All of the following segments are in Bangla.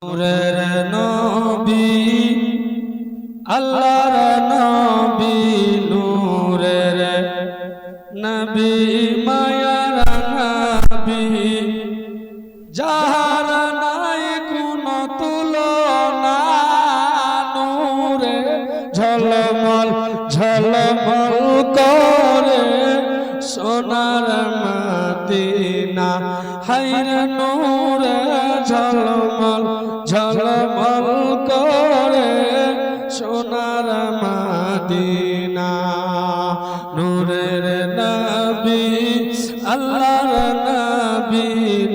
নূরের নবী আল্লাহর নবী নূরের নবী মায়ার নবী যাহার নাই কোনো তুলনা নূরে ঝলমল ঝলমল করে সোনার মদিনা হায়রে নূরে ঝলমল ঝলমল করে সোনার মদিনা নূরের নবী আল্লাহর নবী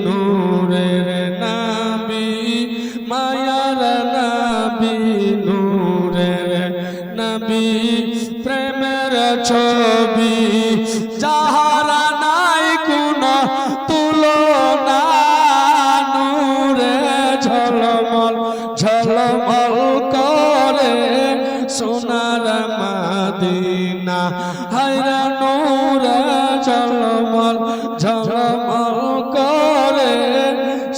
নূরের নবী মায়ার নবী নূরের নবী প্রেমের ছবি যাহারা নাই কোনো তুলনা নূরে ঝলমল ঝলমল করে সোনার মদিনা হায়রে নূরে ঝলমল ঝলমল করে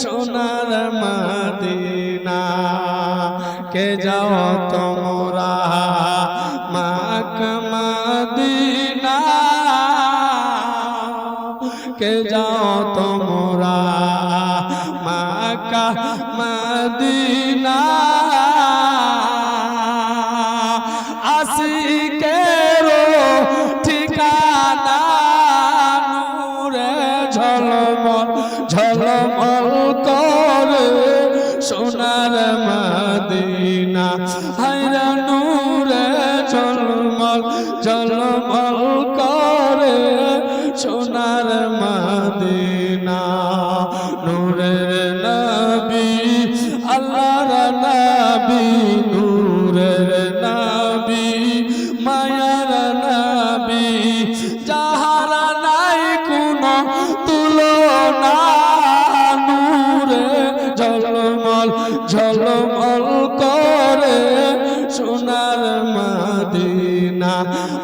সোনার মদিনা কে যাও তোমরা মক্কা মদিনা কে যাও তোমরা মক্কা মদিনা আশিকেরো ঠিকানা নূরে ঝলমল ঝলমল করে সোনার মদিনা হায়রে নূরে ঝলমল ঝলমল করে সোনার মদিনা নূরের নবী আল্লাহর নবী নূরের নবী মায়ার নবী যাহারা নাই কোনো তুলনা নূরে ঝলমল ঝলমল করে সোনার মদিনা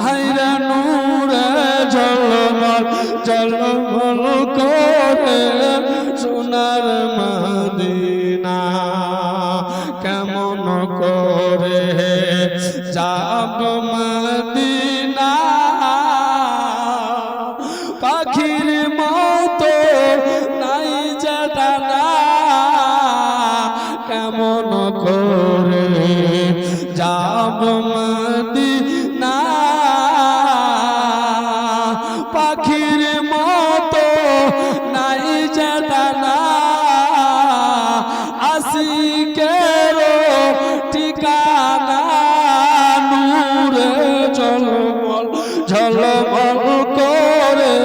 হায়রে নূরে ঝলমল ঝলমল করে সোনার মদিনা কেমন করে যাব মদিনা পাখির মতো নাই যে ডানা কেমন করে যাব মদিনা পাখির মতো নাই যে ডানা আশিকেরো ঠিকানা নূরে ঝলমল ঝলমল করে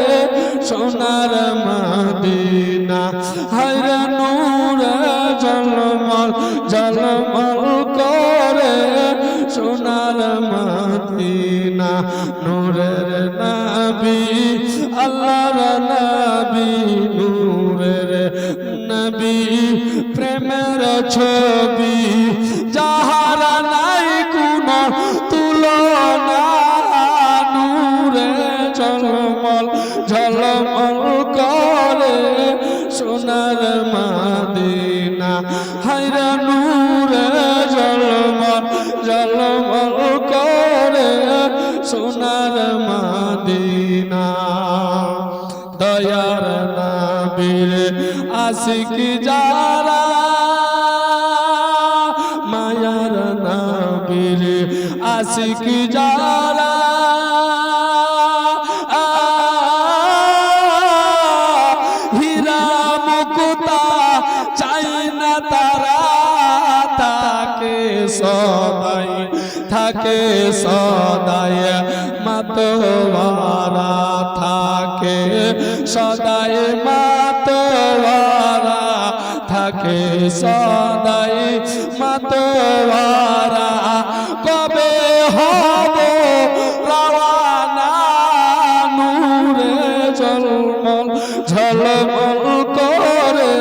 সোনার মদিনা হায়রে নূরে ঝলমল ঝলমল করে সোনার মদিনা নূরের নবী আল্লাহর নবী নূরের নবী প্রেমের ছবি যাহারা নাই কোনো তুলনা নূরে ঝলমল ঝলমল করে সোনার মদিনা হায়রে নূরে ঝলমল ঝলমল করে সোনার মদিনা দয়ার নবীর আশিক যারা মায়ার নবীর আশিক যারা হীরা মুক্তা চাই না তারা থাকে সদাই থাকে সদাই মাতোয়ারা থাকে সদাই মাতোয়ারা থাকে সদাই মাতোয়ারা কবে হব রওয়ানা নূরে ঝলমল ঝলমল করে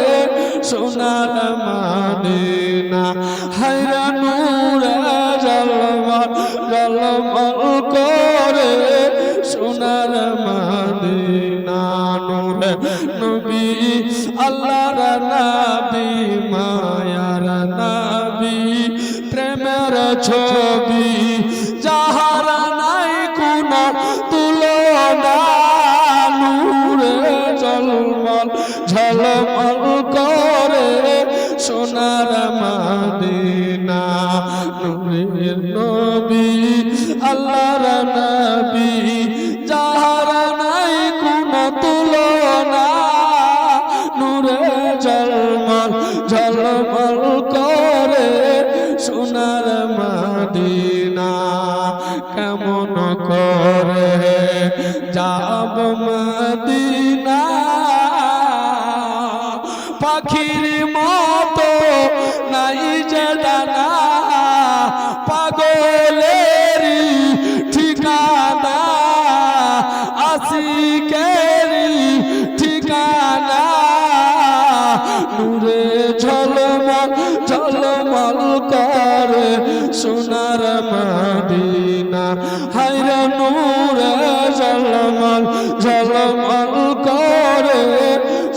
সোনার মদিনা হায়রে নূরে ঝলমল ঝলমল করে সোনার মদিনা নূরে নবী আল্লাহর নবী মায়ার ছবি যাহার নাই কোনো তুলনা নূরে ঝলমল ঝলমল করে সোনার মদিনা নূরের নবী আল্লাহর নবী যাহার নাই কোনো তুলনা নূরে ঝলমল ঝলমল করে সোনার মদিনা কেমন করে যাব মদিনা পাখির মতো নাই যে ডানা পাগলেরই ঠিকানা আশিকেরই ঠিকানা নূরে ঝলমল ঝলমল করে সোনার মদিনা হায়রে নূরে ঝলমল ঝলমল করে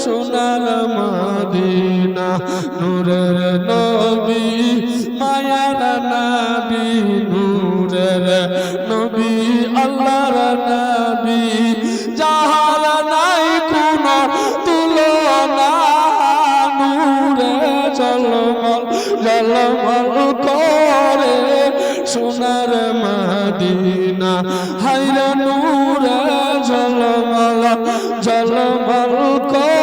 সোনার মদিনা নূরের নবী মায়ার নবী নূরের নবী আল্লাহর নবী যাহার নাই কোনো তুলনা নূরে ঝলমল ঝলমল করে সোনার মদিনা হায়রে নূরে ঝলমল ঝলমল করে